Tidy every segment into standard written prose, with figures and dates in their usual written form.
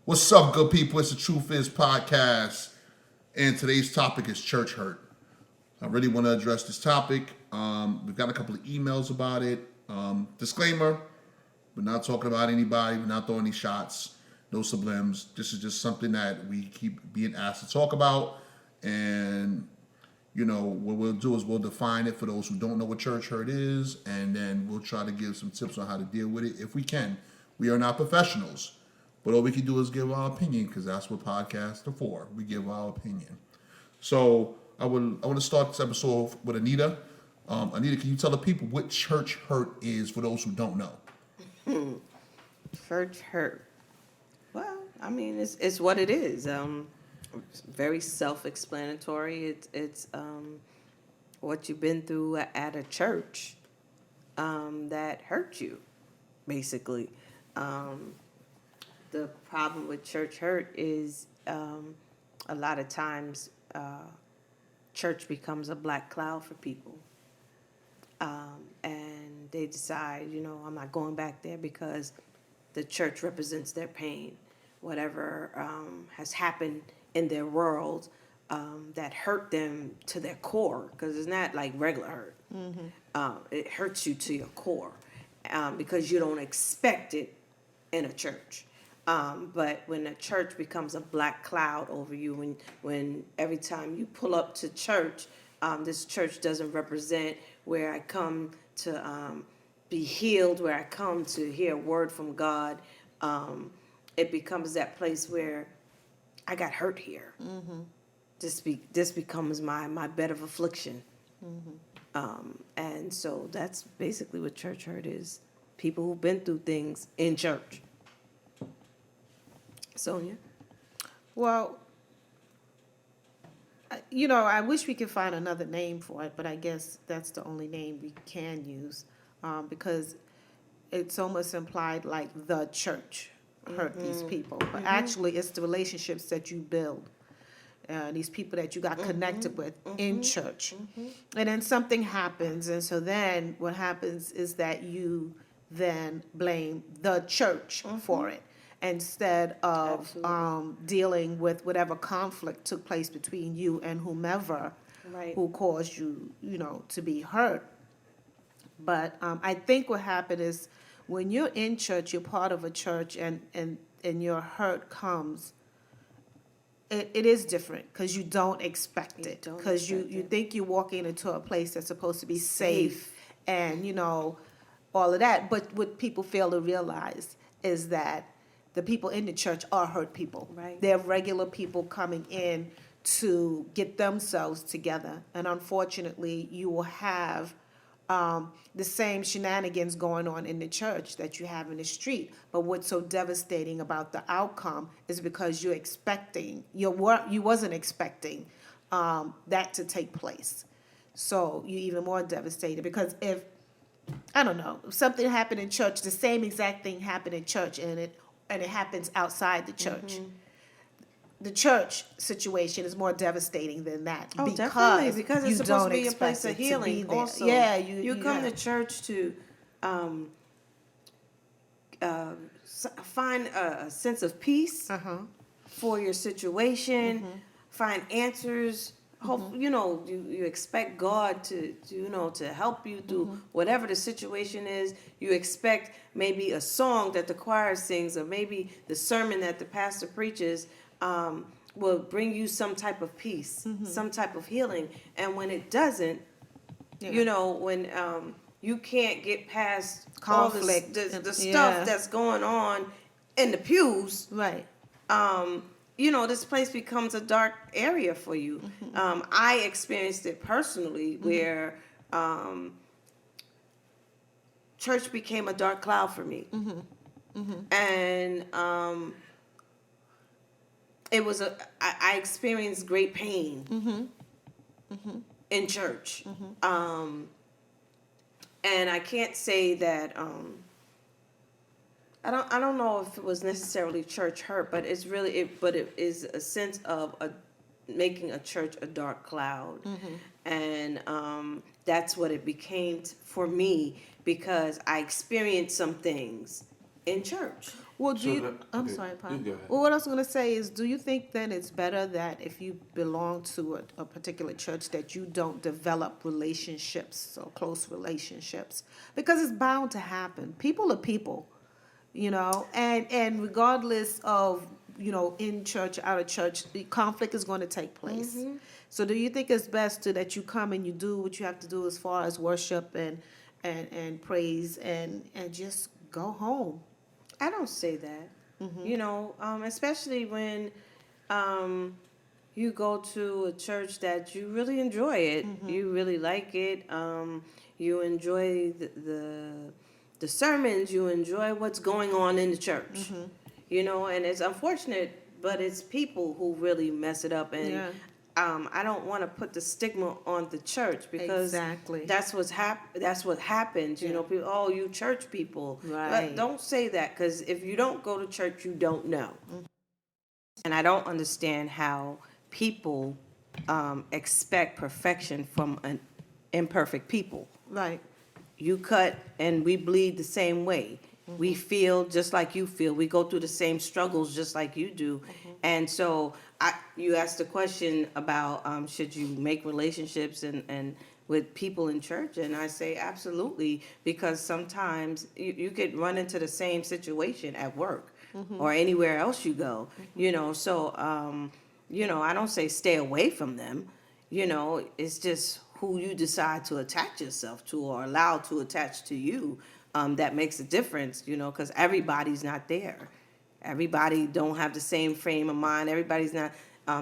What's up, good people? It's the Truth Is podcast, and today's topic is church hurt. I really want to address this topic. We've got a couple of emails about it. Disclaimer: we're not talking about anybody. We're not throwing any shots. No sublims. This is just something that we keep being asked to talk about, and what we'll do is we'll define it for those who don't know what church hurt is, and then we'll try to give some tips on how to deal with it if we can. We are not professionals. But all we can do is give our opinion because that's what podcasts are for. We give our opinion. So I want to start this episode with Anita. Anita, can you tell the people what church hurt is for those who don't know? Church hurt. Well, I mean, it's what it is. It's very self-explanatory. It's what you've been through at a church that hurt you, basically. The problem with church hurt is a lot of times church becomes a black cloud for people. And they decide, I'm not going back there because the church represents their pain. Whatever has happened in their world that hurt them to their core, because it's not like regular hurt. Mm-hmm. It hurts you to your core because you don't expect it in a church. But when a church becomes a black cloud over you, when every time you pull up to church, this church doesn't represent where I come to be healed, where I come to hear a word from God, it becomes that place where I got hurt here. Mm-hmm. This becomes my bed of affliction. Mm-hmm. And so that's basically what church hurt is. People who've been through things in church. Sonia? Well, I wish we could find another name for it, but I guess that's the only name we can use because it's almost implied like the church hurt these people. But actually, it's the relationships that you build, these people that you got connected with in church. And then something happens, and so then what happens is that you then blame the church for it, instead of dealing with whatever conflict took place between you and whomever who caused you, to be hurt. But I think what happened is when you're in church, you're part of a church, and your hurt comes, it is different because you don't expect it. Because you think you're walking into a place that's supposed to be safe and, all of that. But what people fail to realize is that the people in the church are hurt people. Right. They're regular people coming in to get themselves together. And unfortunately, you will have the same shenanigans going on in the church that you have in the street. But what's so devastating about the outcome is because you wasn't expecting that to take place. So you're even more devastated because if something happened in church, the same exact thing happened in church, and it happens outside the church. Mm-hmm. The church situation is more devastating than that. Definitely, because it's supposed to be a place of healing. Also, yeah, you come to church to find a sense of peace for your situation, find answers. Hope you expect God to help you through whatever the situation is. You expect maybe a song that the choir sings, or maybe the sermon that the pastor preaches will bring you some type of peace, some type of healing. And when it doesn't, when you can't get past conflict, all the stuff that's going on in the pews, right? This place becomes a dark area for you. I experienced it personally where church became a dark cloud for me. And it was I experienced great pain in church. And I can't say that I don't know if it was necessarily church hurt, but it is a sense of making a church a dark cloud. And that's what it became for me, because I experienced some things in church. Well, do So you, that- I'm okay, sorry, Pa. you go ahead. Well, what I was gonna say is, do you think then it's better that if you belong to a particular church, that you don't develop relationships or close relationships? Because it's bound to happen. People are people, and regardless of, in church, out of church, the conflict is gonna take place. So do you think it's best that you come and you do what you have to do as far as worship and praise and just go home? I don't say that. Especially when you go to a church that you really enjoy it, you really like it, you enjoy the sermons, you enjoy what's going on in the church. And it's unfortunate, but it's people who really mess it up. And Yeah. I don't want to put the stigma on the church because Exactly. that's that's what happens. Yeah. People, oh, you church people. Right. But don't say that, because if you don't go to church, you don't know. And I don't understand how people expect perfection from an imperfect people. Right. You cut and we bleed the same way. We feel just like you feel. We go through the same struggles just like you do. And so you asked the question about should you make relationships and with people in church, and I say absolutely, because sometimes you could run into the same situation at work or anywhere else you go. So I don't say stay away from them. It's just who you decide to attach yourself to or allow to attach to you that makes a difference, because everybody's not there. Everybody don't have the same frame of mind. Everybody's not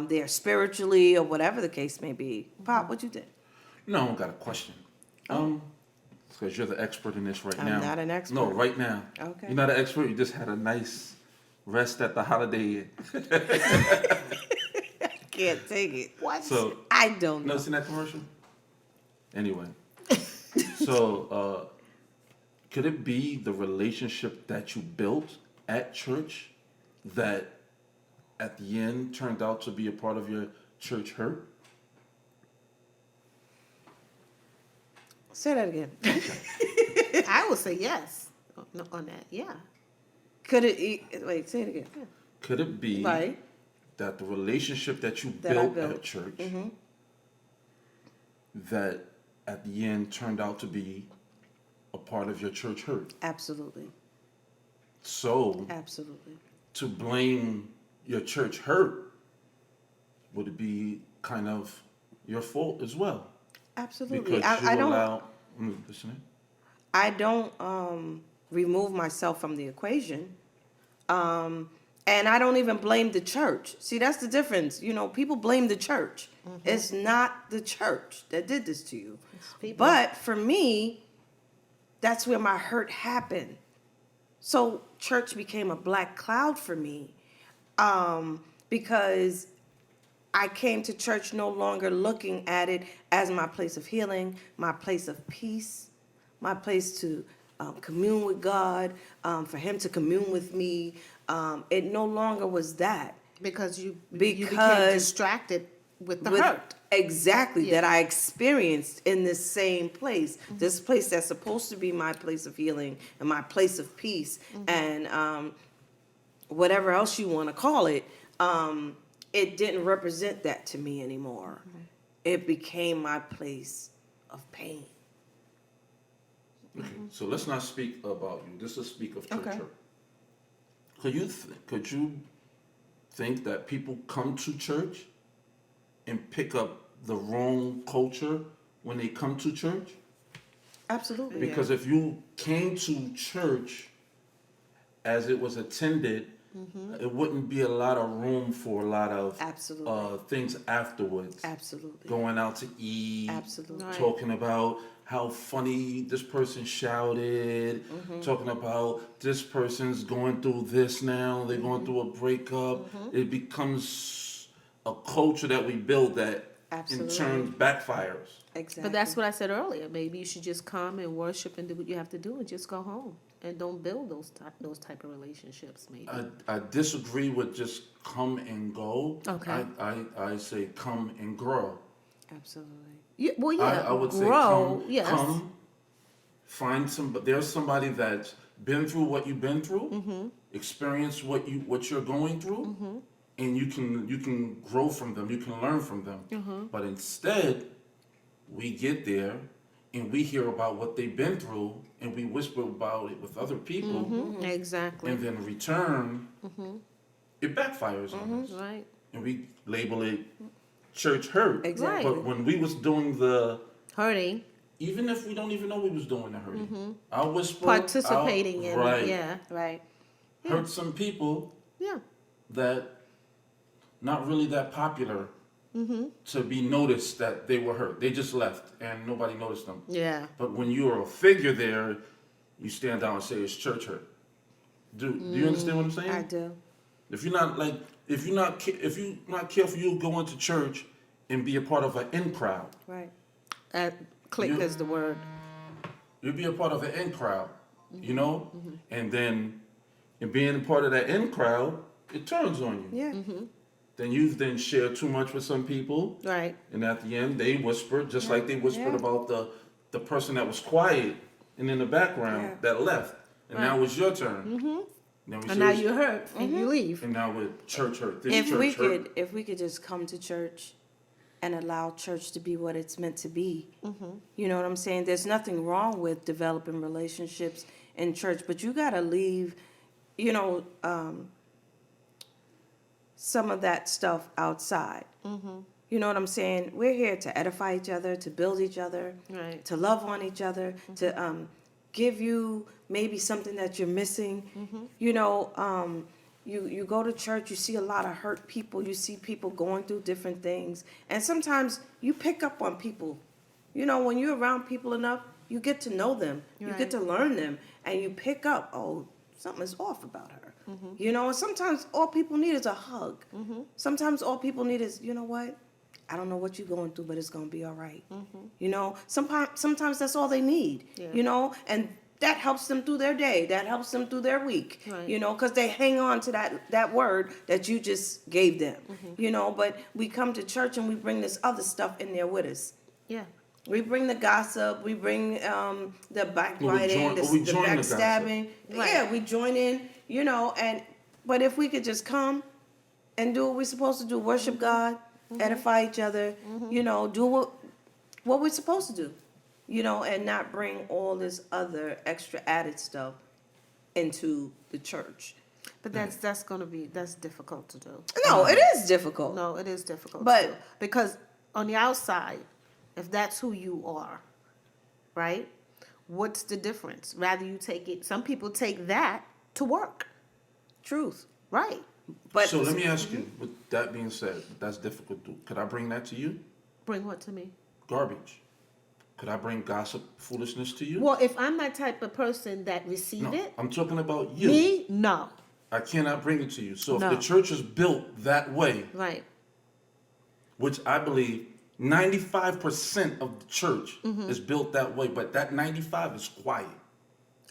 there spiritually or whatever the case may be. Pop, what you think? No, I got a question. Because you're the expert in this right I'm now. not an expert. No, right now. Okay. You're not an expert. You just had a nice rest at the Holiday Inn. Can't take it. What? So, I don't know. never seen that commercial? Anyway. So, could it be the relationship that you built at church that at the end turned out to be a part of your church hurt? Say that again. I would say yes on that. Yeah. Could it? Wait, say it again. Could it be Right. that the relationship that you That I built built. at church that at the end turned out to be a part of your church hurt? Absolutely. So Absolutely. to blame your church hurt, would it be kind of your fault as well? Absolutely. Because you I don't. allow listening? I don't remove myself from the equation. And I don't even blame the church. See, that's the difference. People blame the church. It's not the church that did this to you. people. But for me, that's where my hurt happened. So church became a black cloud for me, because I came to church no longer looking at it as my place of healing, my place of peace, my place to commune with God, for Him to commune with me. It no longer was that. Because you became Because- distracted with the With- hurt. Exactly, Yeah. that I experienced in this same place. This place that's supposed to be my place of healing and my place of peace and whatever else you want to call it, it didn't represent that to me anymore. It became my place of pain. Okay, so let's not speak about you. This is speak of church Okay. hurt. Could you think that people come to church and pick up the wrong culture when they come to church? Absolutely. Because if you came to church as it was attended, it wouldn't be a lot of room for a lot of Absolutely. things afterwards. Absolutely. Going out to eat, Absolutely. Right. talking about how funny this person shouted, talking about this person's going through this now, they're going through a breakup. It becomes a culture that we build that in turn backfires. Exactly. But that's what I said earlier. Maybe you should just come and worship and do what you have to do and just go home and don't build those type of relationships. Maybe. I disagree with just come and go. Okay. I say come and grow. Absolutely. Well, yeah. I would say grow. come, Yes. come, find some. But there's somebody that's been through what you've been through, experience what you're going through, and you can grow from them. You can learn from them. But instead, we get there and we hear about what they've been through, and we whisper about it with other people, Exactly. and then in return, it backfires on us, Right. and we label it church hurt. Exactly. But when we was doing the, Hurting. even if we don't even know we was doing the hurting, I'll whisper, Participating in right, it. Yeah. Right. hurt some people Yeah. that not really that popular to be noticed that they were hurt. They just left and nobody noticed them. Yeah. But when you're a figure there, you stand down and say it's church hurt. Do you understand what I'm saying? I do. If you're not careful, you'll go into church and be a part of an in crowd. Right. Click You- is the word. You'll be a part of an in crowd, you know, and then in being a part of that in crowd, it turns on you. Yeah. Then you've then shared too much with some people, Right. and at the end they whispered, just like they whispered Yeah. about the person that was quiet and in the background Yeah. that left, and now it's your turn. Then we And say now it's- you hurt and you leave. and now with church hurt. This If church we hurt. could, if we could just come to church and allow church to be what it's meant to be. You know what I'm saying? There's nothing wrong with developing relationships in church, but you gotta leave, you know, some of that stuff outside. You know what I'm saying? We're here to edify each other, to build each other, Right. to love on each other, to give you maybe something that you're missing. You know, you go to church, you see a lot of hurt people, you see people going through different things, and sometimes you pick up on people. You know, when you're around people enough, you get to know them, you Right. get to learn them, and you pick up, oh, something is off about her. You know, and sometimes all people need is a hug. Sometimes all people need is, you know what? I don't know what you're going through, but it's gonna be all right. You know, sometimes that's all they need. Yeah. You know, and that helps them through their day. That helps them through their week. Right. You know, because they hang on to that word that you just gave them. You know, but we come to church and we bring this other stuff in there with us. Yeah. We bring the gossip. We bring the backbiting, we the join the gossip. backstabbing. Right. Yeah, we join in. You know, but if we could just come and do what we're supposed to do, worship God, edify each other. You know, do what we're supposed to do. You know, and not bring all this other extra added stuff into the church. But that's difficult to do. No, it is difficult. No, it is difficult. But- to do. Because on the outside, if that's who you are, right? What's the difference? Rather you take it. Some people take that to work, Truth. right? But So let me ask you, with that being said, that's difficult. Could I bring that to you? Bring what to me? Garbage. Could I bring gossip, foolishness to you? Well, if I'm that type of person that receive No, it, I'm talking about you. me, no, I cannot bring it to you. So if No. the church is built that way, right? which I believe 95% of the church Mm-hmm. is built that way, but that 95 is quiet.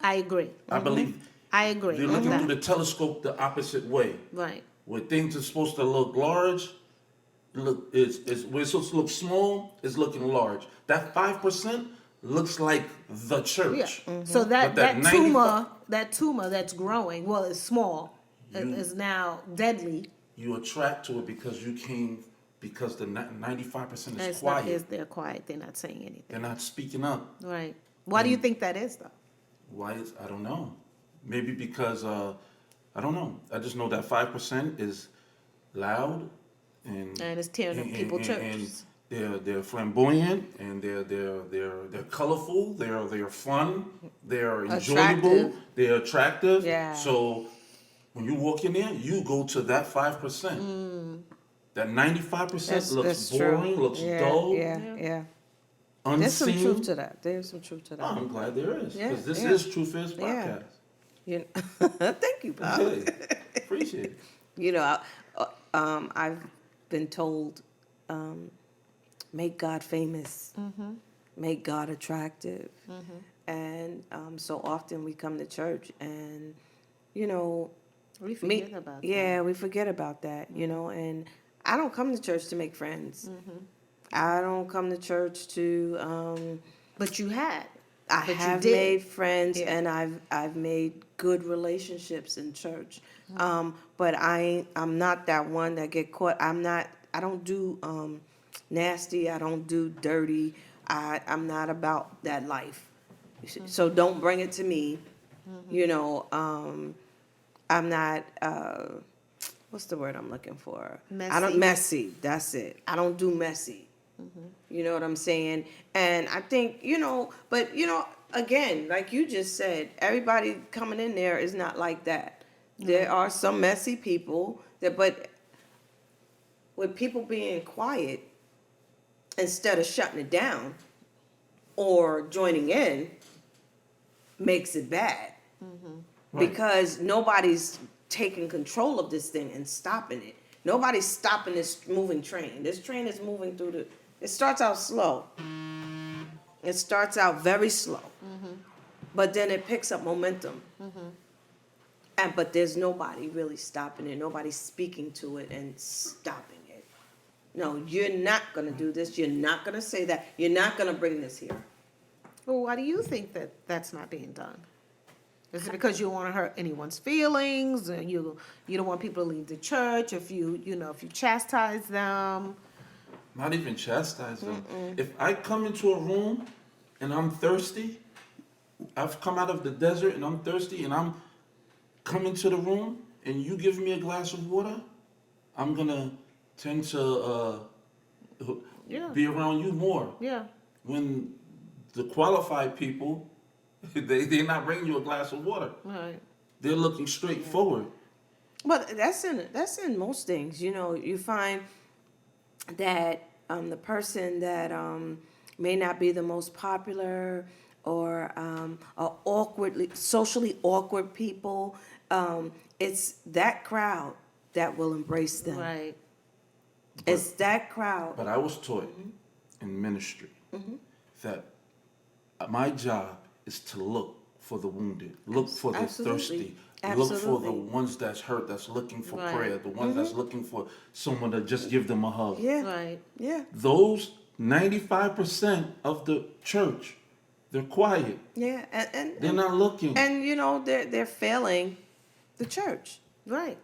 I agree. I believe I agree. they're with looking that. through the telescope the opposite way. Right. Where things are supposed to look large, where it's supposed to look small, is looking large. That 5% looks like the Yeah. church. So that But that that tumor that's growing, well, it's small, is now deadly. You attract to it because you came, because the 95% is It's quiet. not, they're quiet. They're not saying anything. They're not speaking up. Right. Why do you think that is, though? Why is, I don't know. Maybe because, I don't know. I just know that 5% is loud and And it's tearing up people's churches. And they're flamboyant and they're colorful. They're fun. They're enjoyable. Attractive. They're attractive. Yeah. So when you walk in there, you go to that 5%. That 95% looks boring, looks dull, Yeah. There's some unseen. truth to that. There's some truth to Oh, that. I'm glad there is, Yeah, because this yeah. is Truth Is Yeah. podcast. You know, thank you, Bob. Okay, appreciate it. You know, I've been told, make God famous, make God attractive, and so often we come to church and, you know, We forget about that. yeah, we forget about that, you know, and I don't come to church to make friends. I don't come to church to, But you had. I But you have did. made friends Yeah. and I've made good relationships in church. But I'm not that one that get caught. I don't do nasty, I don't do dirty. I'm not about that life. So don't bring it to me. You know, I'm not what's the word I'm looking for? I don't messy. That's it. I don't do messy. You know what I'm saying? And I think, but again, like you just said, everybody coming in there is not like that. There are some messy people but with people being quiet instead of shutting it down or joining in makes it bad. Right. Because nobody's taking control of this thing and stopping it. Nobody's stopping this moving train. This train is moving through it starts out slow. It starts out very slow. But then it picks up momentum. But there's nobody really stopping it. Nobody's speaking to it and stopping it. No, you're not going to do this. You're not going to say that. You're not going to bring this here. Well, why do you think that that's not being done? Is it because you don't want to hurt anyone's feelings, or you don't want people to leave the church? If you chastise them, Not even chastise them. If I come into a room and I'm thirsty, I've come out of the desert and I'm thirsty, and I'm coming to the room and you give me a glass of water, I'm gonna tend to Yeah. be around you more. yeah, When the qualified people, they're not bringing you a glass of water. right, They're looking straight forward. But that's in most things. You find that the person that may not be the most popular or are socially awkward people, it's that crowd that will embrace them. right, It's that crowd. But I was taught in ministry that my job is to look for the wounded, look for the Absolutely. thirsty, look for the Absolutely. ones that's hurt, that's looking for Right. prayer, the ones that's looking for someone to just give them a hug. Yeah, right. yeah, Those 95% of the church, they're quiet. yeah, They're not looking. and they're failing the church. Right.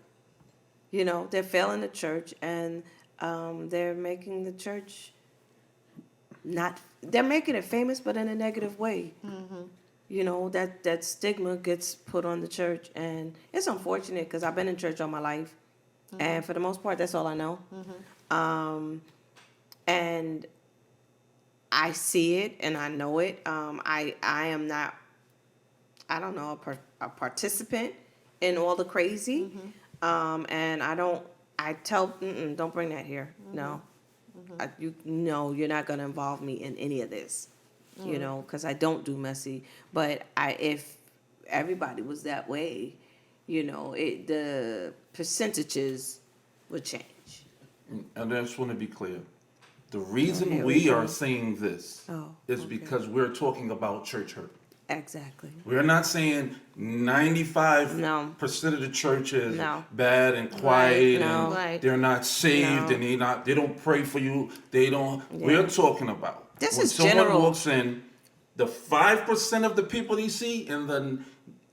They're failing the church, and they're making the church they're making it famous, but in a negative way. That stigma gets put on the church, and it's unfortunate because I've been in church all my life, and for the most part, that's all I know. And I see it and I know it. I am not, I don't know, a participant in all the crazy. And I tell, don't bring that here. No. You're not going to involve me in any of this, because I don't do messy. But if everybody was that way, the percentages would change. And I just want to be clear. The reason here we we go. are saying this Oh, is okay. because we're talking about church hurt. Exactly. We're not saying 95% No. of the church is No. bad and quiet No. and Right. they're not saved No. and they don't pray for you. They don't. We're talking about This when is someone general. walks in, the 5% of the people they see and the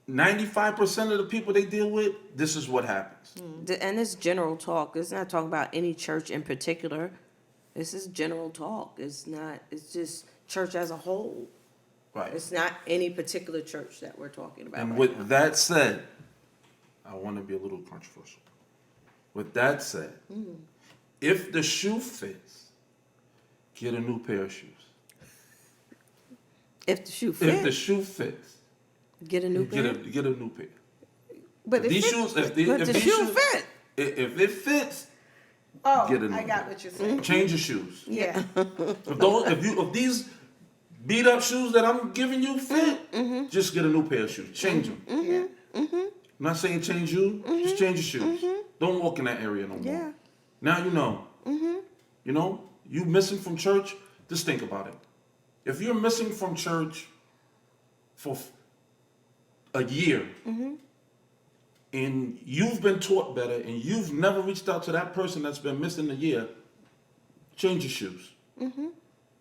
95% of the people they deal with, this is what happens. And it's general talk. It's not talking about any church in particular. This is general talk. It's just church as a whole. Right. It's not any particular church that we're talking about. And right with now. that said, I want to be a little controversial. With that said, if the shoe fits, get a new pair of shoes. If the shoe If the fits, shoe fits, get a new pair. get a new pair. But If these shoes, if But if the these shoe shoes, fit. if it fits, oh, get a new I got what you're saying. change your shoes. Yeah. If these beat up shoes that I'm giving you fit, just get a new pair of shoes. Change them. Yeah. I'm not saying change you, just change your shoes. Don't walk in that area no more. Yeah. Now you know. You know, you missing from church, just think about it. If you're missing from church for a year, and you've been taught better, and you've never reached out to that person that's been missing a year, change your shoes.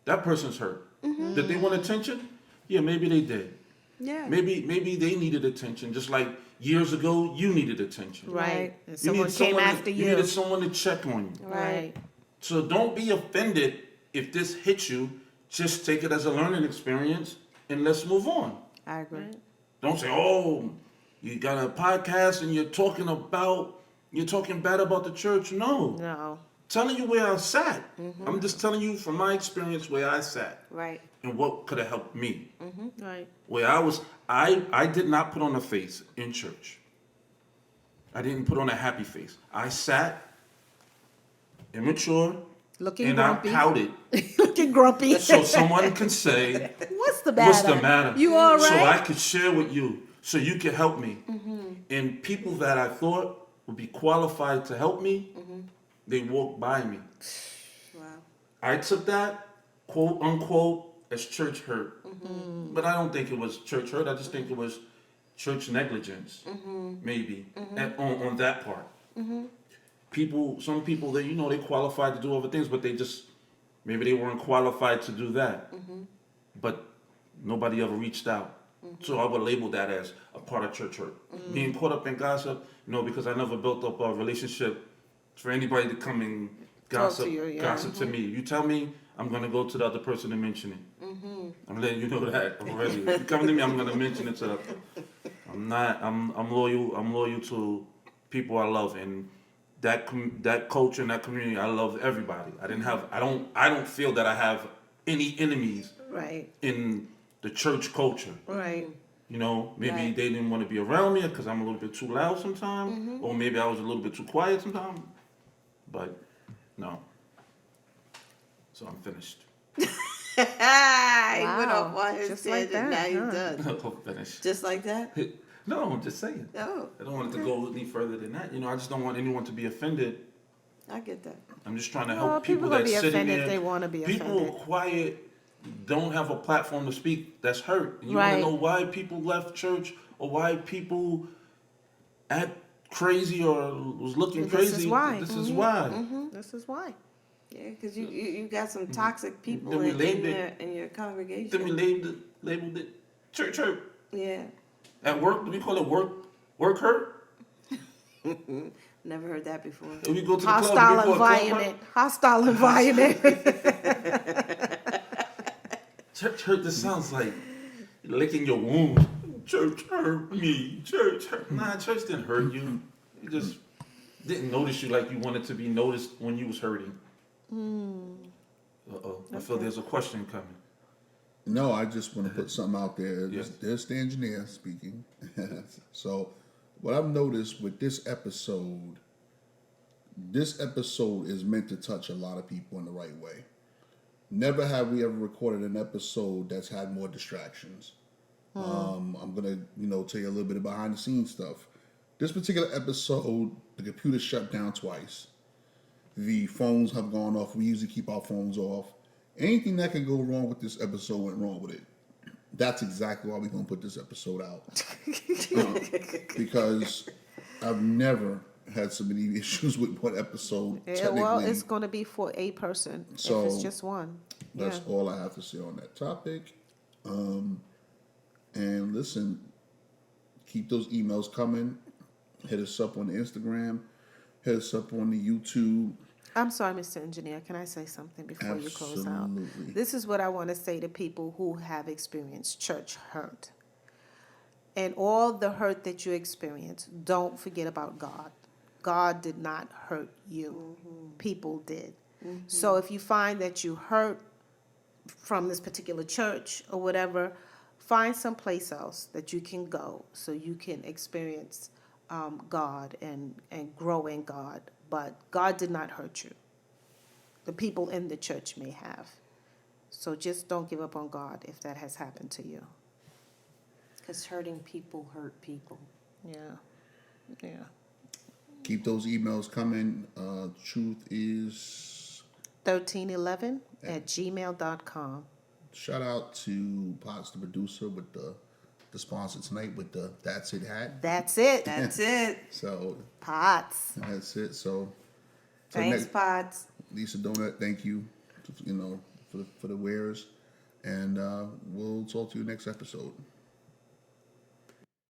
That person's hurt. Did they want attention? Yeah, maybe they did. Yeah. Maybe they needed attention, just like years ago you needed attention. Right. And You someone need came someone after you you. needed someone to check on you. Right. So don't be offended if this hits you. Just take it as a learning experience and let's move on. I agree. Don't say, "Oh, you got a podcast and you're talking bad about the church." No, No. telling you where I sat. I'm just telling you from my experience where I sat Right. and what could have helped me. Right. Where I was, I did not put on a face in church. I didn't put on a happy face. I sat immature Looking and grumpy. I pouted Looking grumpy. so someone can say, What's the matter? "What's the matter?" You all So I right? could share with you, so you could help me. And people that I thought would be qualified to help me, they walked by me. Wow. I took that, quote unquote, as church hurt. But I don't think it was church hurt. I just think it was church negligence, maybe, on that part. Some people that, they qualified to do other things, but maybe they weren't qualified to do that. But nobody ever reached out. So I would label that as a part of church hurt. Being caught up in gossip, because I never built up a relationship for anybody to come and gossip, to you, yeah. gossip to me. You tell me, I'm gonna go to the other person and mention it. I'm letting you know that already. If you come to me, I'm gonna mention it to the. I'm loyal. I'm loyal to people I love, and that culture and that community. I love everybody. I don't feel that I have any enemies Right. in the church culture. Right. Maybe Right. they didn't want to be around me because I'm a little bit too loud sometimes, or maybe I was a little bit too quiet sometimes. But no. So I'm finished. He went Wow. off on his Just like tangent. that, Now huh? he's done. I'm finished. Just like that? No, I'm just saying. Oh, I don't want it to go any further than that. I just don't want anyone to be offended. I get that. I'm just trying to Well, help people gonna that be sit in offended there. if they want to be People offended. quiet, don't have a platform to speak. That's hurt. And you want Right. to know why people left church or why people act crazy or was looking This crazy. is why. This is why. This is why. Yeah, because you got some toxic people Then we in labeled your congregation. Then we labeled it church hurt. Yeah, At work, do we call it work hurt? never heard that before. If we go to the Hostile club, do we call it club hurt? environment. Hostile environment. Church hurt, this sounds like licking your wound. Church hurt me. Church hurt. Nah, church didn't hurt you. It just didn't notice you like you wanted to be noticed when you was hurting. Uh-oh. I feel there's a question coming. No, I just want to put something out there. Yes. There's the engineer speaking. So, what I've noticed with this episode is meant to touch a lot of people in the right way. Never have we ever recorded an episode that's had more distractions. I'm gonna, tell you a little bit of behind the scenes stuff. This particular episode, the computer shut down twice. The phones have gone off. We usually keep our phones off. Anything that can go wrong with this episode went wrong with it. That's exactly why we're going to put this episode out. Because I've never had so many issues with one episode. Yeah, well, technically. it's going to be for a person So, if it's just one. That's Yeah. all I have to say on that topic. And listen, keep those emails coming. Hit us up on the Instagram. Hit us up on the YouTube. I'm sorry, Mr. Engineer. Can I say something before you close out? Absolutely. This is what I want to say to people who have experienced church hurt. And all the hurt that you experience, don't forget about God. God did not hurt you. People did. So if you find that you hurt from this particular church or whatever, find someplace else that you can go so you can experience God and grow in God. But God did not hurt you. The people in the church may have. So just don't give up on God if that has happened to you. Because hurting people hurt people. Yeah. Yeah. Keep those emails coming. Truth is 1311@gmail.com. shout out to Potts, the producer, with the sponsor tonight with the That's It hat. That's it. That's it. So Pots. that's it. So Thanks, Pods. Lisa Donut, thank you. For the wares. And we'll talk to you next episode.